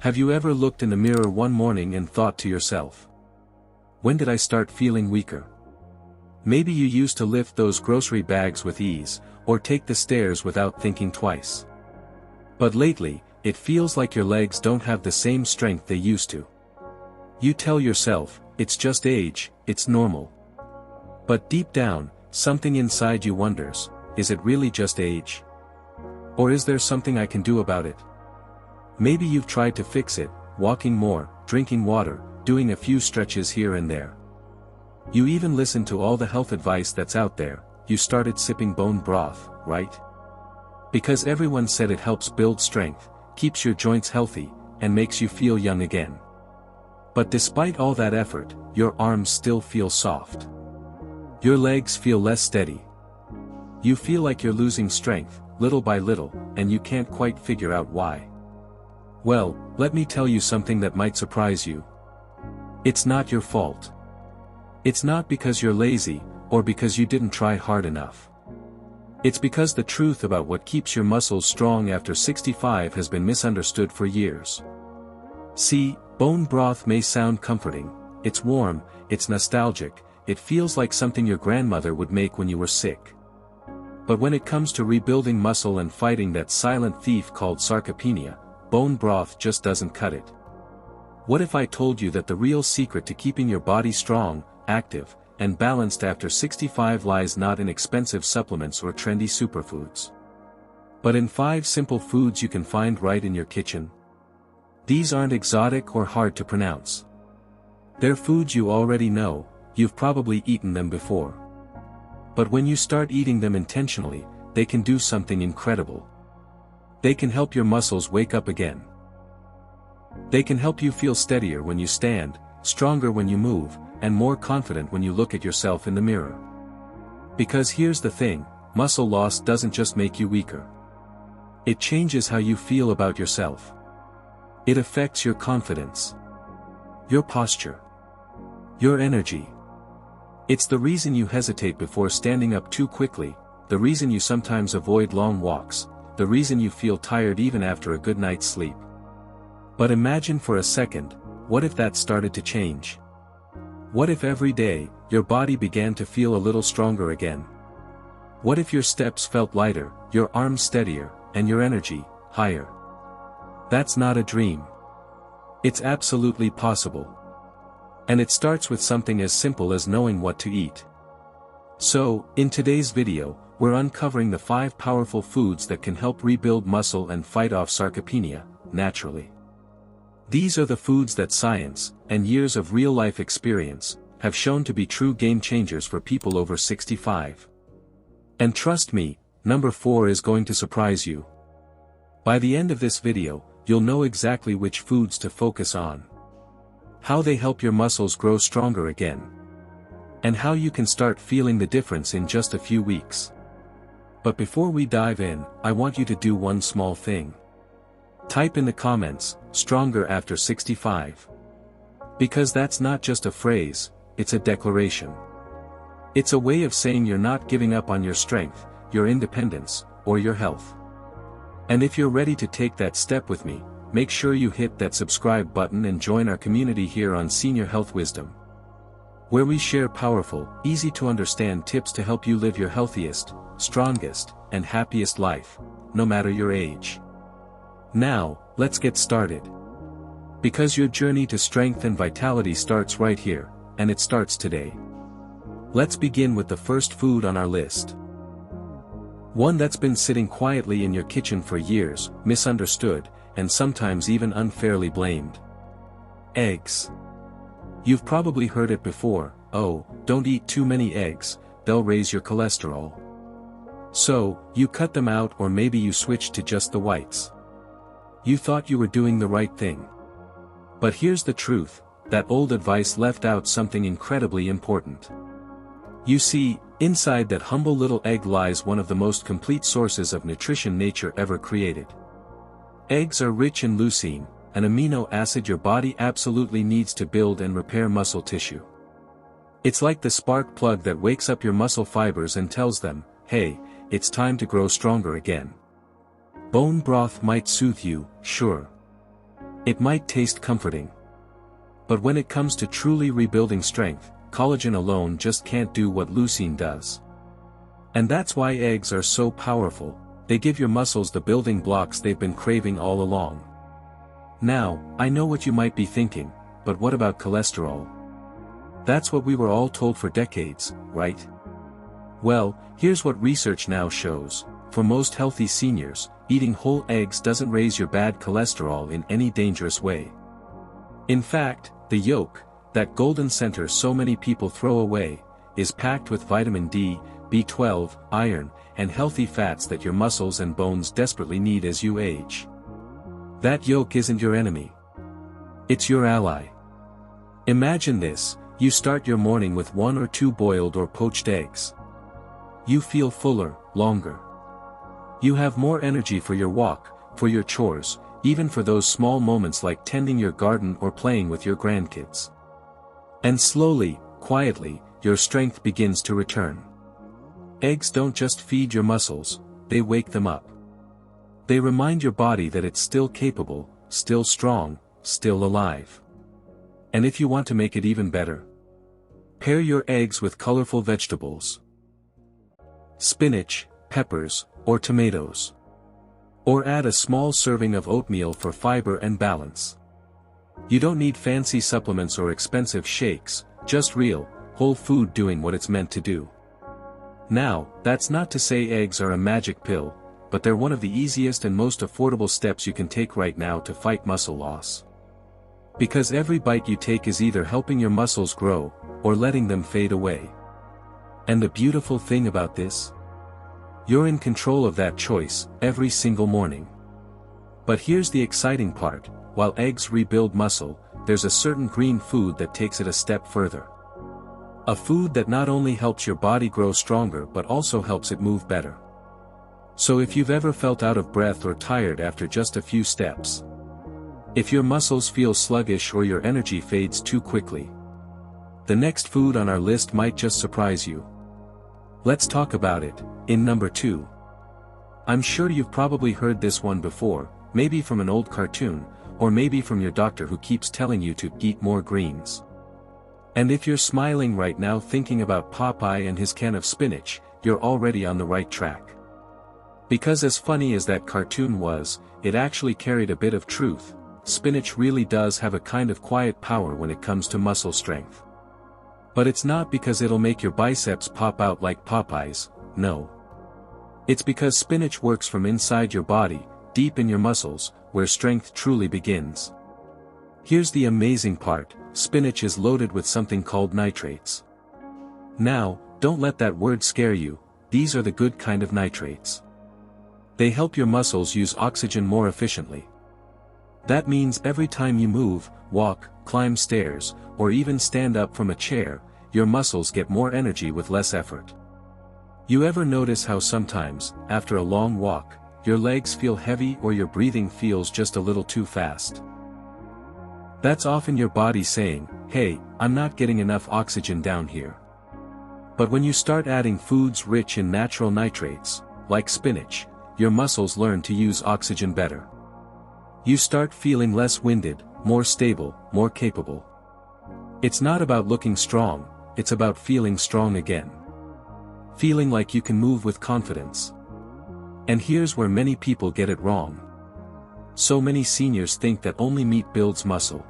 Have you ever looked in the mirror one morning and thought to yourself, when did I start feeling weaker? Maybe you used to lift those grocery bags with ease, or take the stairs without thinking twice. But lately, it feels like your legs don't have the same strength they used to. You tell yourself, it's just age, it's normal. But deep down, something inside you wonders, is it really just age? Or is there something I can do about it? Maybe you've tried to fix it, walking more, drinking water, doing a few stretches here and there. You even listened to all the health advice that's out there. You started sipping bone broth, right? Because everyone said it helps build strength, keeps your joints healthy, and makes you feel young again. But despite all that effort, your arms still feel soft. Your legs feel less steady. You feel like you're losing strength, little by little, and you can't quite figure out why. Well, let me tell you something that might surprise you. It's not your fault. It's not because you're lazy, or because you didn't try hard enough. It's because the truth about what keeps your muscles strong after 65 has been misunderstood for years. See, bone broth may sound comforting, it's warm, it's nostalgic, it feels like something your grandmother would make when you were sick. But when it comes to rebuilding muscle and fighting that silent thief called sarcopenia, bone broth just doesn't cut it. What if I told you that the real secret to keeping your body strong, active, and balanced after 65 lies not in expensive supplements or trendy superfoods, but in 5 simple foods you can find right in your kitchen? These aren't exotic or hard to pronounce. They're foods you already know, you've probably eaten them before. But when you start eating them intentionally, they can do something incredible. They can help your muscles wake up again. They can help you feel steadier when you stand, stronger when you move, and more confident when you look at yourself in the mirror. Because here's the thing, muscle loss doesn't just make you weaker. It changes how you feel about yourself. It affects your confidence, your posture, your energy. It's the reason you hesitate before standing up too quickly, the reason you sometimes avoid long walks, the reason you feel tired even after a good night's sleep. But imagine for a second, what if that started to change? What if every day, your body began to feel a little stronger again? What if your steps felt lighter, your arms steadier, and your energy, higher? That's not a dream. It's absolutely possible. And it starts with something as simple as knowing what to eat. So, in today's video, we're uncovering the 5 powerful foods that can help rebuild muscle and fight off sarcopenia, naturally. These are the foods that science, and years of real-life experience, have shown to be true game-changers for people over 65. And trust me, number 4 is going to surprise you. By the end of this video, you'll know exactly which foods to focus on, how they help your muscles grow stronger again, and how you can start feeling the difference in just a few weeks. But before we dive in, I want you to do one small thing. Type in the comments, "Stronger after 65." Because that's not just a phrase, it's a declaration. It's a way of saying you're not giving up on your strength, your independence, or your health. And if you're ready to take that step with me, make sure you hit that subscribe button and join our community here on Senior Health Wisdom, where we share powerful, easy-to-understand tips to help you live your healthiest, strongest, and happiest life, no matter your age. Now, let's get started. Because your journey to strength and vitality starts right here, and it starts today. Let's begin with the first food on our list. One that's been sitting quietly in your kitchen for years, misunderstood, and sometimes even unfairly blamed. Eggs. You've probably heard it before, "Oh, don't eat too many eggs, they'll raise your cholesterol." So, you cut them out, or maybe you switched to just the whites. You thought you were doing the right thing. But here's the truth, that old advice left out something incredibly important. You see, inside that humble little egg lies one of the most complete sources of nutrition nature ever created. Eggs are rich in leucine, an amino acid your body absolutely needs to build and repair muscle tissue. It's like the spark plug that wakes up your muscle fibers and tells them, "Hey, it's time to grow stronger again." Bone broth might soothe you, sure. It might taste comforting. But when it comes to truly rebuilding strength, collagen alone just can't do what leucine does. And that's why eggs are so powerful. They give your muscles the building blocks they've been craving all along. Now, I know what you might be thinking, but what about cholesterol? That's what we were all told for decades, right? Well, here's what research now shows. For most healthy seniors, eating whole eggs doesn't raise your bad cholesterol in any dangerous way. In fact, the yolk, that golden center so many people throw away, is packed with vitamin D, B12, iron, and healthy fats that your muscles and bones desperately need as you age. That yolk isn't your enemy. It's your ally. Imagine this: you start your morning with 1 or 2 boiled or poached eggs. You feel fuller, longer. You have more energy for your walk, for your chores, even for those small moments like tending your garden or playing with your grandkids. And slowly, quietly, your strength begins to return. Eggs don't just feed your muscles, they wake them up. They remind your body that it's still capable, still strong, still alive. And if you want to make it even better, pair your eggs with colorful vegetables. Spinach, peppers, or tomatoes. Or add a small serving of oatmeal for fiber and balance. You don't need fancy supplements or expensive shakes, just real, whole food doing what it's meant to do. Now, that's not to say eggs are a magic pill, but they're one of the easiest and most affordable steps you can take right now to fight muscle loss. Because every bite you take is either helping your muscles grow, or letting them fade away. And the beautiful thing about this? You're in control of that choice, every single morning. But here's the exciting part: while eggs rebuild muscle, there's a certain green food that takes it a step further. A food that not only helps your body grow stronger but also helps it move better. So if you've ever felt out of breath or tired after just a few steps, if your muscles feel sluggish or your energy fades too quickly, the next food on our list might just surprise you. Let's talk about it. In number 2. I'm sure you've probably heard this one before, maybe from an old cartoon, or maybe from your doctor who keeps telling you to eat more greens. And if you're smiling right now thinking about Popeye and his can of spinach, you're already on the right track. Because as funny as that cartoon was, it actually carried a bit of truth. Spinach really does have a kind of quiet power when it comes to muscle strength. But it's not because it'll make your biceps pop out like Popeye's, no. It's because spinach works from inside your body, deep in your muscles, where strength truly begins. Here's the amazing part: spinach is loaded with something called nitrates. Now, don't let that word scare you, these are the good kind of nitrates. They help your muscles use oxygen more efficiently. That means every time you move, walk, climb stairs, or even stand up from a chair, your muscles get more energy with less effort. You ever notice how sometimes, after a long walk, your legs feel heavy or your breathing feels just a little too fast? That's often your body saying, "Hey, I'm not getting enough oxygen down here." But when you start adding foods rich in natural nitrates, like spinach, your muscles learn to use oxygen better. You start feeling less winded, more stable, more capable. It's not about looking strong, it's about feeling strong again. Feeling like you can move with confidence. And here's where many people get it wrong. So many seniors think that only meat builds muscle.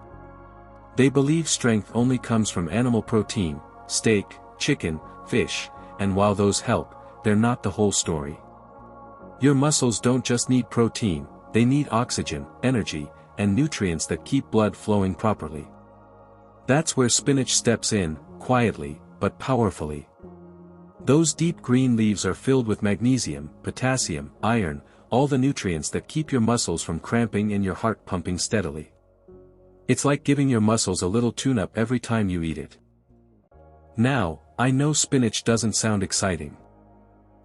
They believe strength only comes from animal protein, steak, chicken, fish, and while those help, they're not the whole story. Your muscles don't just need protein, they need oxygen, energy, and nutrients that keep blood flowing properly. That's where spinach steps in, quietly, but powerfully. Those deep green leaves are filled with magnesium, potassium, iron, all the nutrients that keep your muscles from cramping and your heart pumping steadily. It's like giving your muscles a little tune-up every time you eat it. Now, I know spinach doesn't sound exciting.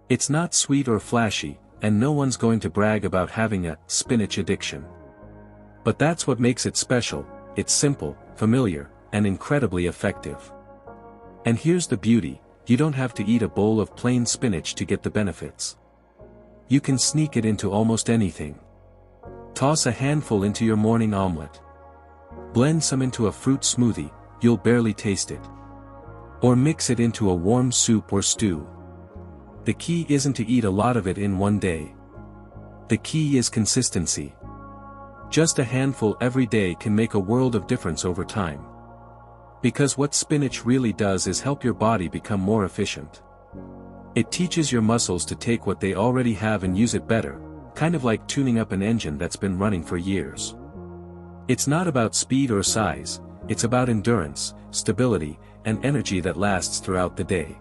It's not sweet or flashy, and no one's going to brag about having a spinach addiction. But that's what makes it special: it's simple, familiar, and incredibly effective. And here's the beauty: you don't have to eat a bowl of plain spinach to get the benefits. You can sneak it into almost anything. Toss a handful into your morning omelet. Blend some into a fruit smoothie, you'll barely taste it. Or mix it into a warm soup or stew. The key isn't to eat a lot of it in one day. The key is consistency. Just a handful every day can make a world of difference over time. Because what spinach really does is help your body become more efficient. It teaches your muscles to take what they already have and use it better, kind of like tuning up an engine that's been running for years. It's not about speed or size, it's about endurance, stability, and energy that lasts throughout the day.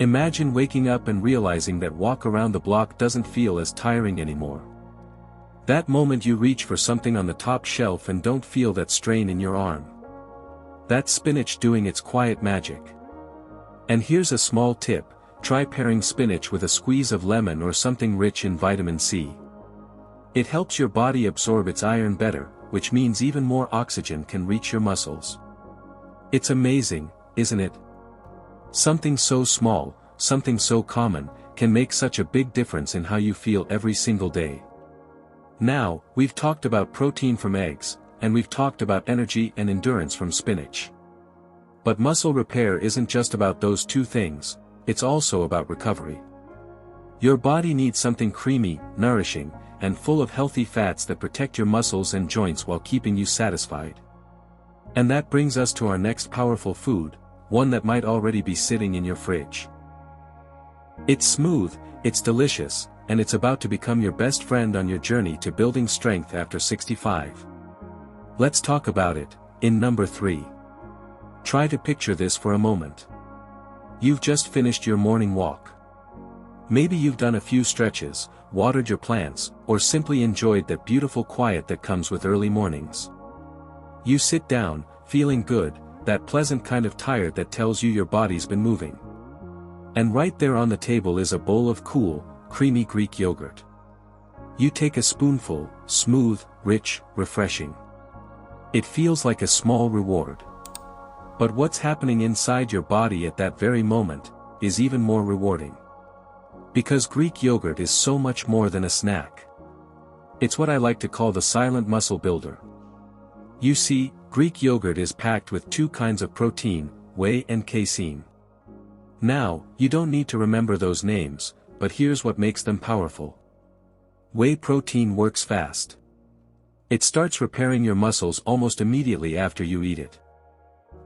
Imagine waking up and realizing that walk around the block doesn't feel as tiring anymore. That moment you reach for something on the top shelf and don't feel that strain in your arm. That's spinach doing its quiet magic. And here's a small tip, try pairing spinach with a squeeze of lemon or something rich in vitamin C. It helps your body absorb its iron better, which means even more oxygen can reach your muscles. It's amazing, isn't it? Something so small, something so common, can make such a big difference in how you feel every single day. Now, we've talked about protein from eggs, and we've talked about energy and endurance from spinach. But muscle repair isn't just about those two things, it's also about recovery. Your body needs something creamy, nourishing, and full of healthy fats that protect your muscles and joints while keeping you satisfied. And that brings us to our next powerful food, one that might already be sitting in your fridge. It's smooth, it's delicious, and it's about to become your best friend on your journey to building strength after 65. Let's talk about it, in number 3. Try to picture this for a moment. You've just finished your morning walk. Maybe you've done a few stretches, watered your plants, or simply enjoyed that beautiful quiet that comes with early mornings. You sit down, feeling good, that pleasant kind of tired that tells you your body's been moving. And right there on the table is a bowl of cool, creamy Greek yogurt. You take a spoonful, smooth, rich, refreshing. It feels like a small reward. But what's happening inside your body at that very moment is even more rewarding. Because Greek yogurt is so much more than a snack. It's what I like to call the silent muscle builder. You see, Greek yogurt is packed with two kinds of protein, whey and casein. Now, you don't need to remember those names, but here's what makes them powerful. Whey protein works fast. It starts repairing your muscles almost immediately after you eat it.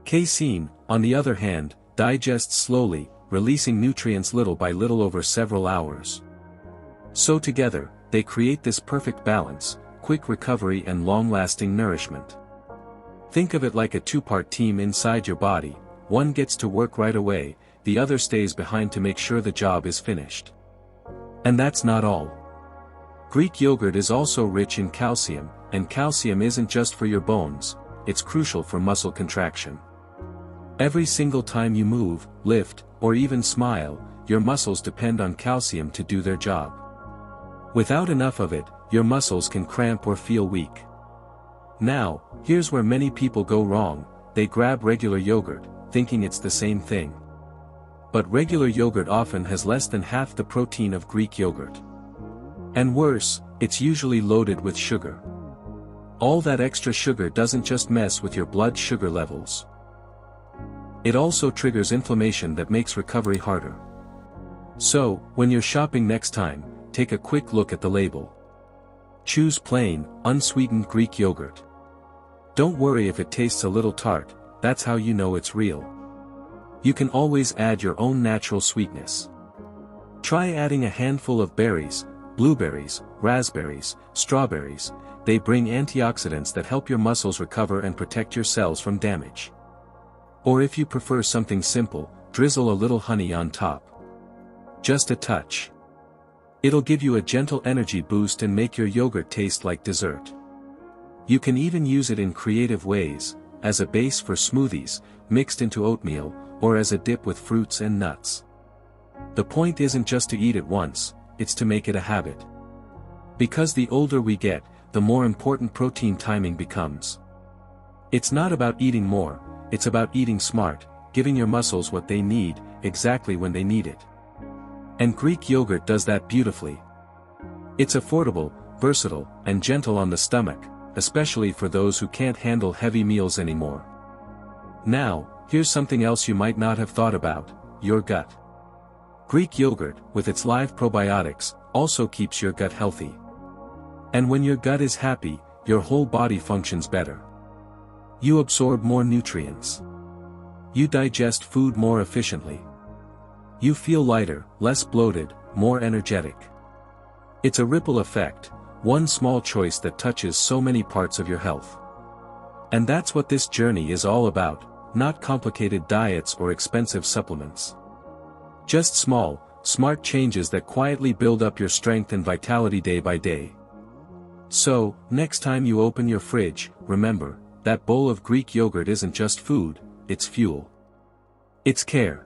Casein, on the other hand, digests slowly, releasing nutrients little by little over several hours. So together, they create this perfect balance, quick recovery and long-lasting nourishment. Think of it like a two-part team inside your body, one gets to work right away, the other stays behind to make sure the job is finished. And that's not all. Greek yogurt is also rich in calcium, and calcium isn't just for your bones, it's crucial for muscle contraction. Every single time you move, lift, or even smile, your muscles depend on calcium to do their job. Without enough of it, your muscles can cramp or feel weak. Now, here's where many people go wrong, they grab regular yogurt, thinking it's the same thing. But regular yogurt often has less than half the protein of Greek yogurt. And worse, it's usually loaded with sugar. All that extra sugar doesn't just mess with your blood sugar levels. It also triggers inflammation that makes recovery harder. So, when you're shopping next time, take a quick look at the label. Choose plain, unsweetened Greek yogurt. Don't worry if it tastes a little tart, that's how you know it's real. You can always add your own natural sweetness. Try adding a handful of berries, blueberries, raspberries, strawberries. They bring antioxidants that help your muscles recover and protect your cells from damage. Or if you prefer something simple, drizzle a little honey on top. Just a touch. It'll give you a gentle energy boost and make your yogurt taste like dessert. You can even use it in creative ways, as a base for smoothies, mixed into oatmeal, or as a dip with fruits and nuts. The point isn't just to eat it once, it's to make it a habit. Because the older we get, the more important protein timing becomes. It's not about eating more, it's about eating smart, giving your muscles what they need, exactly when they need it. And Greek yogurt does that beautifully. It's affordable, versatile, and gentle on the stomach, especially for those who can't handle heavy meals anymore. Now, here's something else you might not have thought about: your gut. Greek yogurt, with its live probiotics, also keeps your gut healthy. And when your gut is happy, your whole body functions better. You absorb more nutrients. You digest food more efficiently. You feel lighter, less bloated, more energetic. It's a ripple effect, one small choice that touches so many parts of your health. And that's what this journey is all about, not complicated diets or expensive supplements. Just small, smart changes that quietly build up your strength and vitality day by day. So, next time you open your fridge, remember, that bowl of Greek yogurt isn't just food, it's fuel. It's care.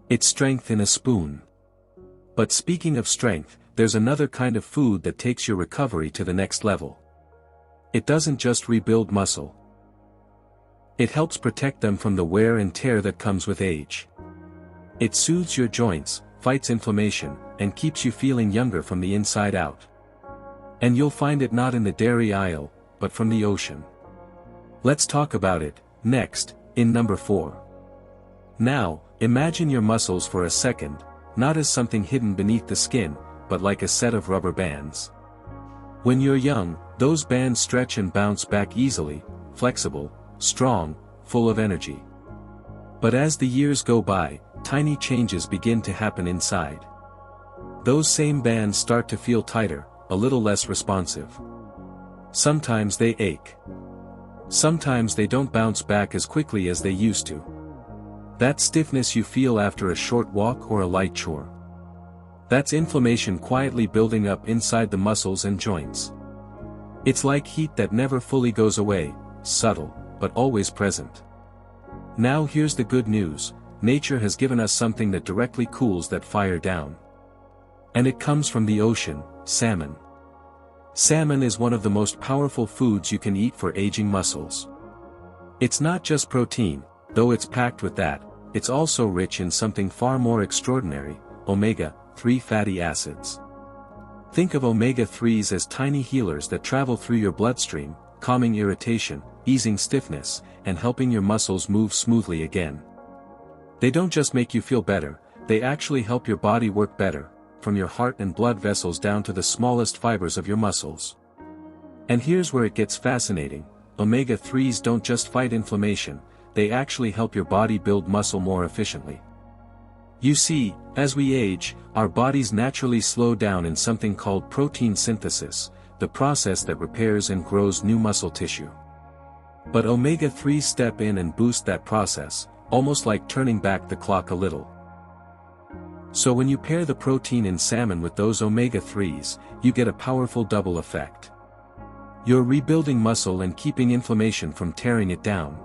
It's strength in a spoon. But speaking of strength, there's another kind of food that takes your recovery to the next level. It doesn't just rebuild muscle. It helps protect them from the wear and tear that comes with age. It soothes your joints, fights inflammation, and keeps you feeling younger from the inside out. And you'll find it not in the dairy aisle, but from the ocean. Let's talk about it, next, in number 4. Now, imagine your muscles for a second, not as something hidden beneath the skin, but like a set of rubber bands. When you're young, those bands stretch and bounce back easily, flexible, strong, full of energy. But as the years go by, tiny changes begin to happen inside. Those same bands start to feel tighter, a little less responsive. Sometimes they ache. Sometimes they don't bounce back as quickly as they used to. That stiffness you feel after a short walk or a light chore. That's inflammation quietly building up inside the muscles and joints. It's like heat that never fully goes away, subtle, but always present. Now here's the good news: nature has given us something that directly cools that fire down. And it comes from the ocean: salmon. Salmon is one of the most powerful foods you can eat for aging muscles. It's not just protein, though it's packed with that, it's also rich in something far more extraordinary: omega-3 fatty acids. Think of omega-3s as tiny healers that travel through your bloodstream, calming irritation, easing stiffness, and helping your muscles move smoothly again. They don't just make you feel better, they actually help your body work better, from your heart and blood vessels down to the smallest fibers of your muscles. And here's where it gets fascinating: omega-3s don't just fight inflammation, they actually help your body build muscle more efficiently. You see, as we age, our bodies naturally slow down in something called protein synthesis, the process that repairs and grows new muscle tissue. But omega-3s step in and boost that process, almost like turning back the clock a little. So when you pair the protein in salmon with those omega-3s, you get a powerful double effect. You're rebuilding muscle and keeping inflammation from tearing it down.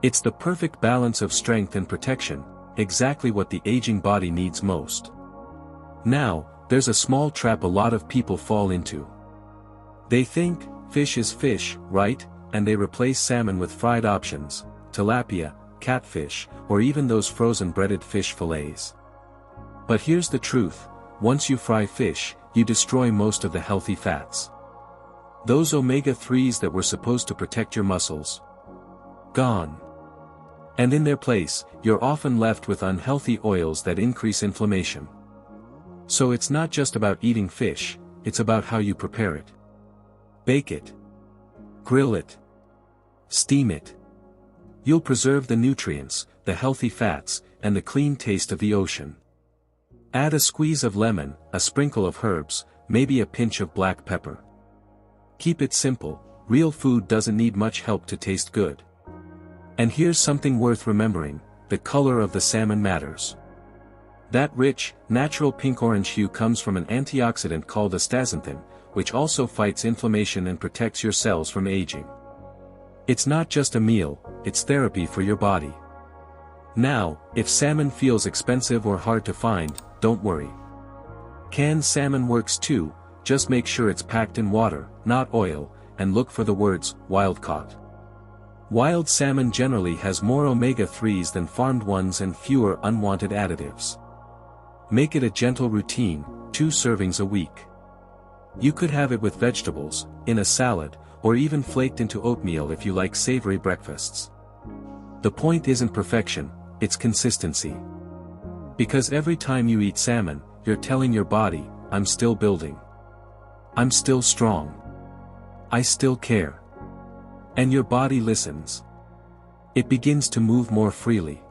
It's the perfect balance of strength and protection, exactly what the aging body needs most. Now, there's a small trap a lot of people fall into. They think, fish is fish, right? And they replace salmon with fried options: tilapia, catfish, or even those frozen breaded fish fillets. But here's the truth: once you fry fish, you destroy most of the healthy fats. Those omega-3s that were supposed to protect your muscles. Gone. And in their place, you're often left with unhealthy oils that increase inflammation. So it's not just about eating fish, it's about how you prepare it. Bake it. Grill it. Steam it. You'll preserve the nutrients, the healthy fats, and the clean taste of the ocean. Add a squeeze of lemon, a sprinkle of herbs, maybe a pinch of black pepper. Keep it simple: real food doesn't need much help to taste good. And here's something worth remembering: the color of the salmon matters. That rich, natural pink-orange hue comes from an antioxidant called astaxanthin, which also fights inflammation and protects your cells from aging. It's not just a meal, it's therapy for your body. Now, if salmon feels expensive or hard to find, don't worry. Canned salmon works too, just make sure it's packed in water, not oil, and look for the words, wild caught. Wild salmon generally has more omega-3s than farmed ones and fewer unwanted additives. Make it a gentle routine, 2 servings a week. You could have it with vegetables, in a salad, or even flaked into oatmeal if you like savory breakfasts. The point isn't perfection, it's consistency. Because every time you eat salmon, you're telling your body, I'm still building. I'm still strong. I still care. And your body listens. It begins to move more freely.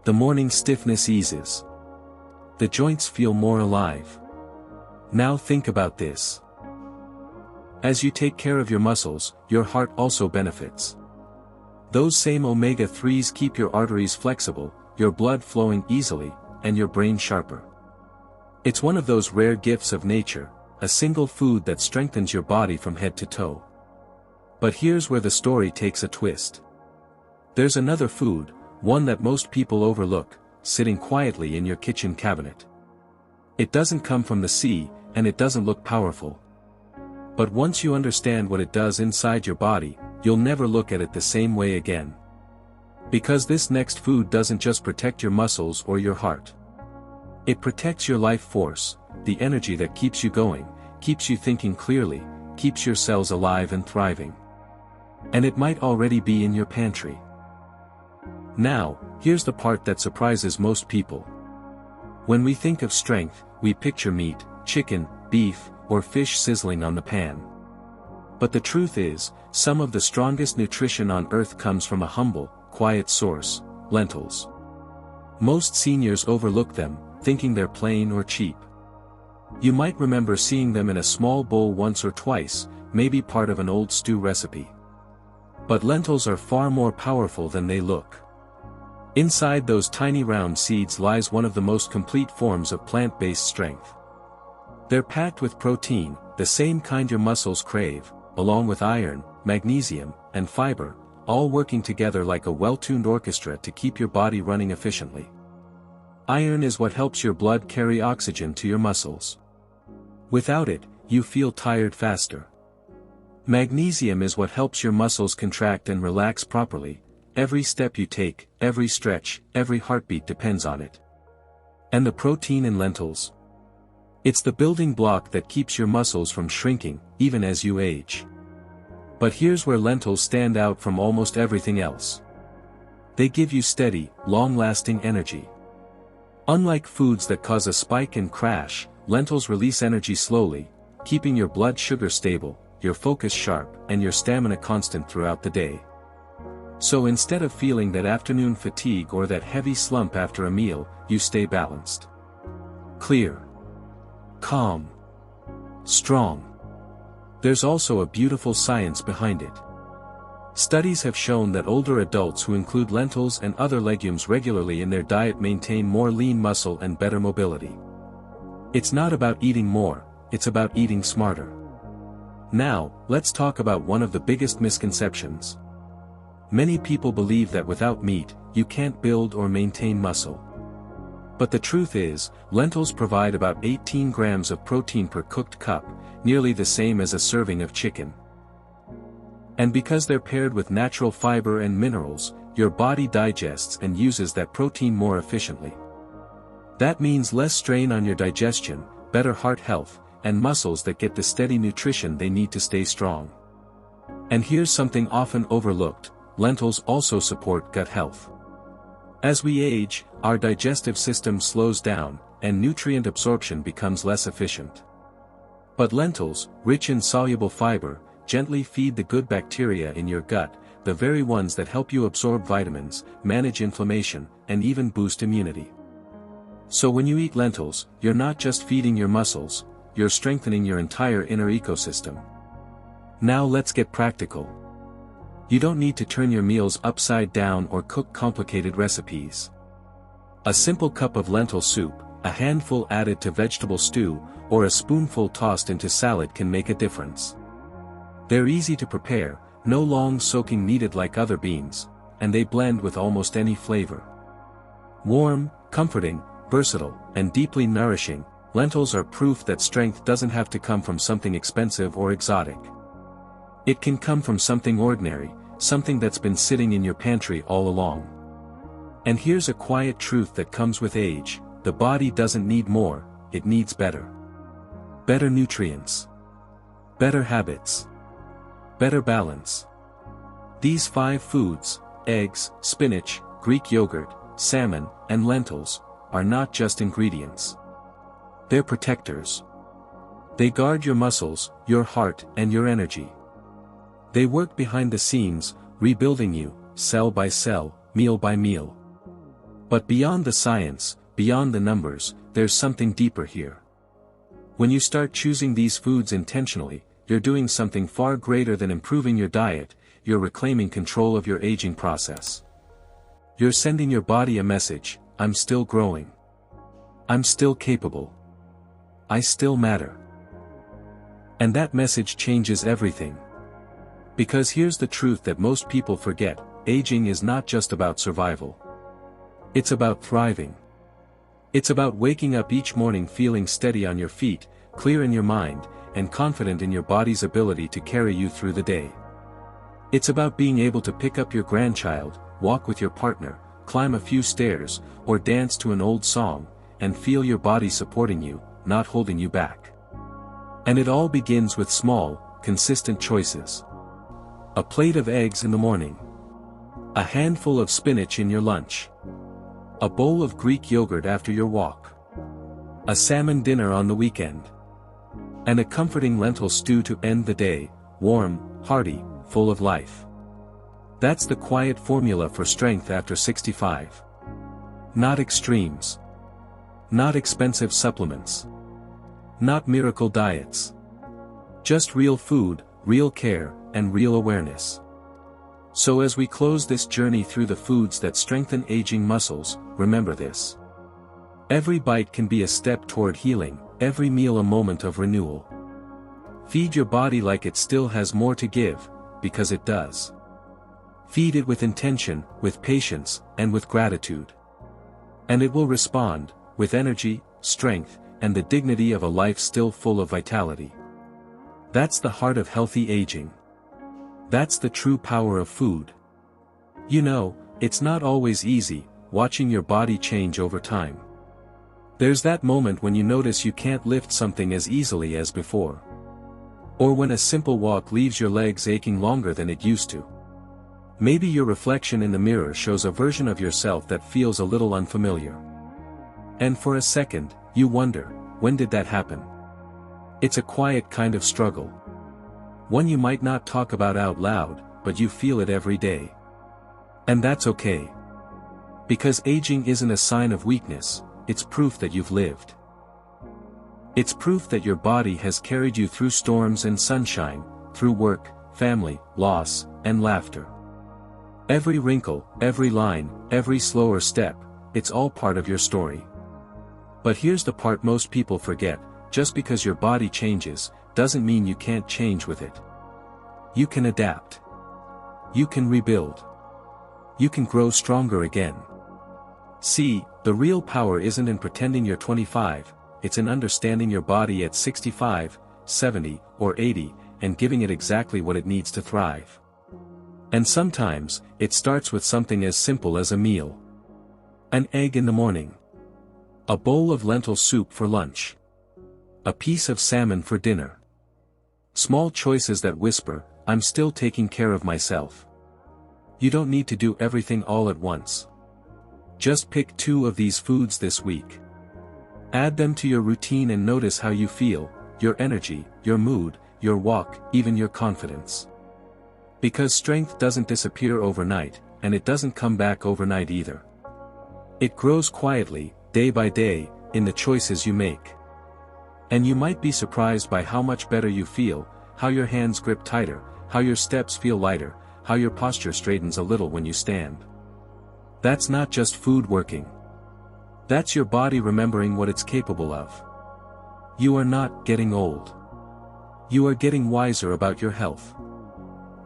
The morning stiffness eases. The joints feel more alive. Now think about this. As you take care of your muscles, your heart also benefits. Those same omega-3s keep your arteries flexible, your blood flowing easily, and your brain sharper. It's one of those rare gifts of nature, a single food that strengthens your body from head to toe. But here's where the story takes a twist. There's another food, one that most people overlook, sitting quietly in your kitchen cabinet. It doesn't come from the sea, and it doesn't look powerful. But once you understand what it does inside your body, you'll never look at it the same way again. Because this next food doesn't just protect your muscles or your heart. It protects your life force, the energy that keeps you going, keeps you thinking clearly, keeps your cells alive and thriving. And it might already be in your pantry. Now, here's the part that surprises most people. When we think of strength, we picture meat, chicken, beef, or fish sizzling on the pan. But the truth is, some of the strongest nutrition on earth comes from a humble, quiet source, lentils. Most seniors overlook them, thinking they're plain or cheap. You might remember seeing them in a small bowl once or twice, maybe part of an old stew recipe. But lentils are far more powerful than they look. Inside those tiny round seeds lies one of the most complete forms of plant-based strength. They're packed with protein, the same kind your muscles crave, along with iron, magnesium, and fiber, all working together like a well-tuned orchestra to keep your body running efficiently. Iron is what helps your blood carry oxygen to your muscles. Without it, you feel tired faster. Magnesium is what helps your muscles contract and relax properly. Every step you take, every stretch, every heartbeat depends on it. And the protein in lentils? It's the building block that keeps your muscles from shrinking, even as you age. But here's where lentils stand out from almost everything else. They give you steady, long-lasting energy. Unlike foods that cause a spike and crash, lentils release energy slowly, keeping your blood sugar stable, your focus sharp, and your stamina constant throughout the day. So instead of feeling that afternoon fatigue or that heavy slump after a meal, you stay balanced. Clear. Calm. Strong. There's also a beautiful science behind it. Studies have shown that older adults who include lentils and other legumes regularly in their diet maintain more lean muscle and better mobility. It's not about eating more, it's about eating smarter. Now, let's talk about one of the biggest misconceptions. Many people believe that without meat, you can't build or maintain muscle. But the truth is, lentils provide about 18 grams of protein per cooked cup, nearly the same as a serving of chicken. And because they're paired with natural fiber and minerals, your body digests and uses that protein more efficiently. That means less strain on your digestion, better heart health, and muscles that get the steady nutrition they need to stay strong. And here's something often overlooked. Lentils also support gut health. As we age, our digestive system slows down, and nutrient absorption becomes less efficient. But lentils, rich in soluble fiber, gently feed the good bacteria in your gut, the very ones that help you absorb vitamins, manage inflammation, and even boost immunity. So when you eat lentils, you're not just feeding your muscles, you're strengthening your entire inner ecosystem. Now let's get practical. You don't need to turn your meals upside down or cook complicated recipes. A simple cup of lentil soup, a handful added to vegetable stew, or a spoonful tossed into salad can make a difference. They're easy to prepare, no long soaking needed like other beans, and they blend with almost any flavor. Warm, comforting, versatile, and deeply nourishing, lentils are proof that strength doesn't have to come from something expensive or exotic. It can come from something ordinary, something that's been sitting in your pantry all along. And here's a quiet truth that comes with age: the body doesn't need more, it needs better. Better nutrients. Better habits. Better balance. These 5 foods, eggs, spinach, Greek yogurt, salmon, and lentils, are not just ingredients. They're protectors. They guard your muscles, your heart, and your energy. They work behind the scenes, rebuilding you, cell by cell, meal by meal. But beyond the science, beyond the numbers, there's something deeper here. When you start choosing these foods intentionally, you're doing something far greater than improving your diet. You're reclaiming control of your aging process. You're sending your body a message: I'm still growing. I'm still capable. I still matter. And that message changes everything. Because here's the truth that most people forget: aging is not just about survival. It's about thriving. It's about waking up each morning feeling steady on your feet, clear in your mind, and confident in your body's ability to carry you through the day. It's about being able to pick up your grandchild, walk with your partner, climb a few stairs, or dance to an old song, and feel your body supporting you, not holding you back. And it all begins with small, consistent choices. A plate of eggs in the morning. A handful of spinach in your lunch. A bowl of Greek yogurt after your walk. A salmon dinner on the weekend. And a comforting lentil stew to end the day, warm, hearty, full of life. That's the quiet formula for strength after 65. Not extremes. Not expensive supplements. Not miracle diets. Just real food, real care, and real awareness. So as we close this journey through the foods that strengthen aging muscles, remember this. Every bite can be a step toward healing, every meal a moment of renewal. Feed your body like it still has more to give, because it does. Feed it with intention, with patience, and with gratitude. And it will respond, with energy, strength, and the dignity of a life still full of vitality. That's the heart of healthy aging. That's the true power of food. You know, it's not always easy, watching your body change over time. There's that moment when you notice you can't lift something as easily as before. Or when a simple walk leaves your legs aching longer than it used to. Maybe your reflection in the mirror shows a version of yourself that feels a little unfamiliar. And for a second, you wonder, when did that happen? It's a quiet kind of struggle. One you might not talk about out loud, but you feel it every day. And that's okay. Because aging isn't a sign of weakness, it's proof that you've lived. It's proof that your body has carried you through storms and sunshine, through work, family, loss, and laughter. Every wrinkle, every line, every slower step, it's all part of your story. But here's the part most people forget: just because your body changes, doesn't mean you can't change with it. You can adapt. You can rebuild. You can grow stronger again. See, the real power isn't in pretending you're 25, it's in understanding your body at 65, 70, or 80, and giving it exactly what it needs to thrive. And sometimes, it starts with something as simple as a meal. An egg in the morning. A bowl of lentil soup for lunch. A piece of salmon for dinner. Small choices that whisper, I'm still taking care of myself. You don't need to do everything all at once. Just pick 2 of these foods this week. Add them to your routine and notice how you feel, your energy, your mood, your walk, even your confidence. Because strength doesn't disappear overnight, and it doesn't come back overnight either. It grows quietly, day by day, in the choices you make. And you might be surprised by how much better you feel, how your hands grip tighter, how your steps feel lighter, how your posture straightens a little when you stand. That's not just food working. That's your body remembering what it's capable of. You are not getting old. You are getting wiser about your health.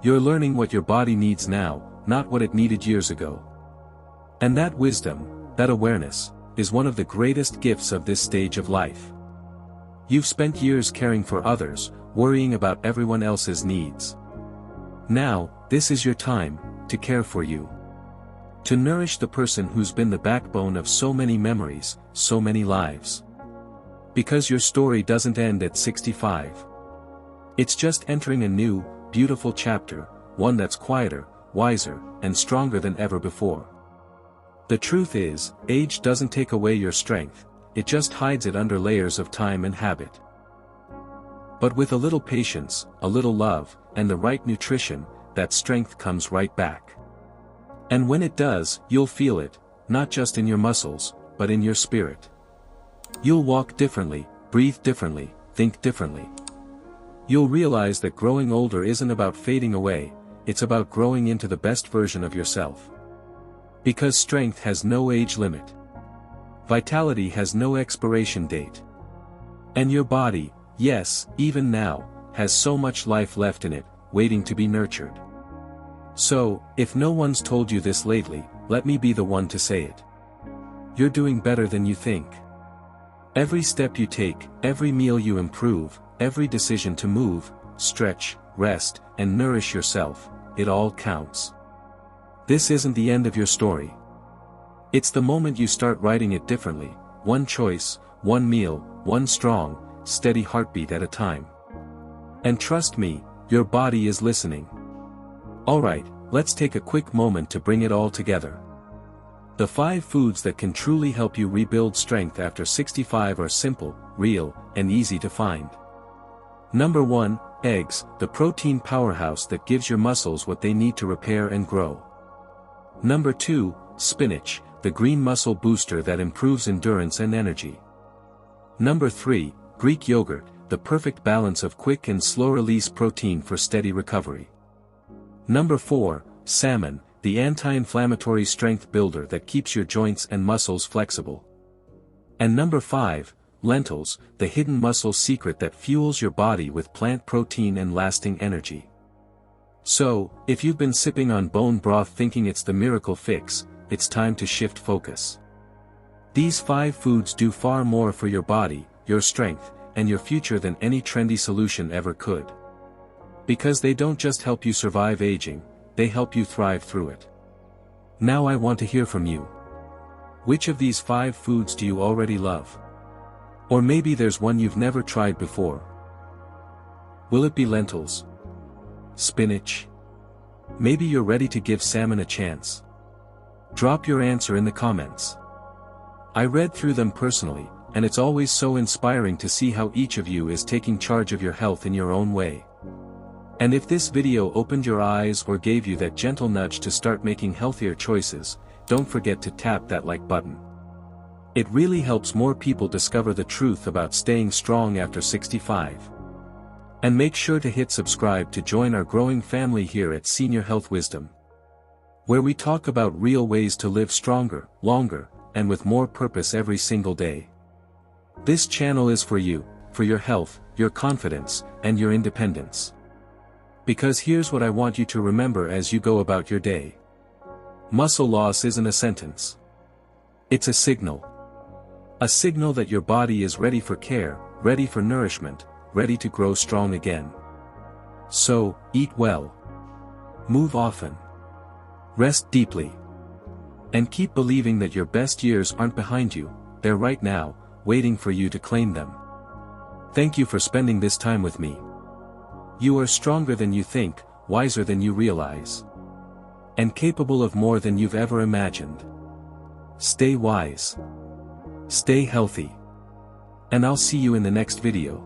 You're learning what your body needs now, not what it needed years ago. And that wisdom, that awareness, is one of the greatest gifts of this stage of life. You've spent years caring for others, worrying about everyone else's needs. Now, this is your time, to care for you. To nourish the person who's been the backbone of so many memories, so many lives. Because your story doesn't end at 65. It's just entering a new, beautiful chapter, one that's quieter, wiser, and stronger than ever before. The truth is, age doesn't take away your strength, it just hides it under layers of time and habit. But with a little patience, a little love, and the right nutrition, that strength comes right back. And when it does, you'll feel it, not just in your muscles, but in your spirit. You'll walk differently, breathe differently, think differently. You'll realize that growing older isn't about fading away, it's about growing into the best version of yourself. Because strength has no age limit. Vitality has no expiration date. And your body, yes, even now, has so much life left in it, waiting to be nurtured. So, if no one's told you this lately, let me be the one to say it. You're doing better than you think. Every step you take, every meal you improve, every decision to move, stretch, rest, and nourish yourself, it all counts. This isn't the end of your story. It's the moment you start writing it differently, one choice, one meal, one strong, steady heartbeat at a time. And trust me, your body is listening. Alright, let's take a quick moment to bring it all together. The 5 foods that can truly help you rebuild strength after 65 are simple, real, and easy to find. Number 1, eggs, the protein powerhouse that gives your muscles what they need to repair and grow. Number 2, spinach, the green muscle booster that improves endurance and energy. Number 3, Greek yogurt, the perfect balance of quick and slow-release protein for steady recovery. Number 4, salmon, the anti-inflammatory strength builder that keeps your joints and muscles flexible. And number 5, lentils, the hidden muscle secret that fuels your body with plant protein and lasting energy. So, if you've been sipping on bone broth thinking it's the miracle fix, it's time to shift focus. These 5 foods do far more for your body, your strength, and your future than any trendy solution ever could. Because they don't just help you survive aging, they help you thrive through it. Now I want to hear from you. Which of these 5 foods do you already love? Or maybe there's one you've never tried before. Will it be lentils? Spinach? Maybe you're ready to give salmon a chance. Drop your answer in the comments. I read through them personally, and it's always so inspiring to see how each of you is taking charge of your health in your own way. And if this video opened your eyes or gave you that gentle nudge to start making healthier choices, don't forget to tap that like button. It really helps more people discover the truth about staying strong after 65. And make sure to hit subscribe to join our growing family here at Senior Health Wisdom, where we talk about real ways to live stronger, longer, and with more purpose every single day. This channel is for you, for your health, your confidence, and your independence. Because here's what I want you to remember as you go about your day. Muscle loss isn't a sentence. It's a signal. A signal that your body is ready for care, ready for nourishment, ready to grow strong again. So, eat well. Move often. Rest deeply. And keep believing that your best years aren't behind you, they're right now, waiting for you to claim them. Thank you for spending this time with me. You are stronger than you think, wiser than you realize, and capable of more than you've ever imagined. Stay wise. Stay healthy. And I'll see you in the next video.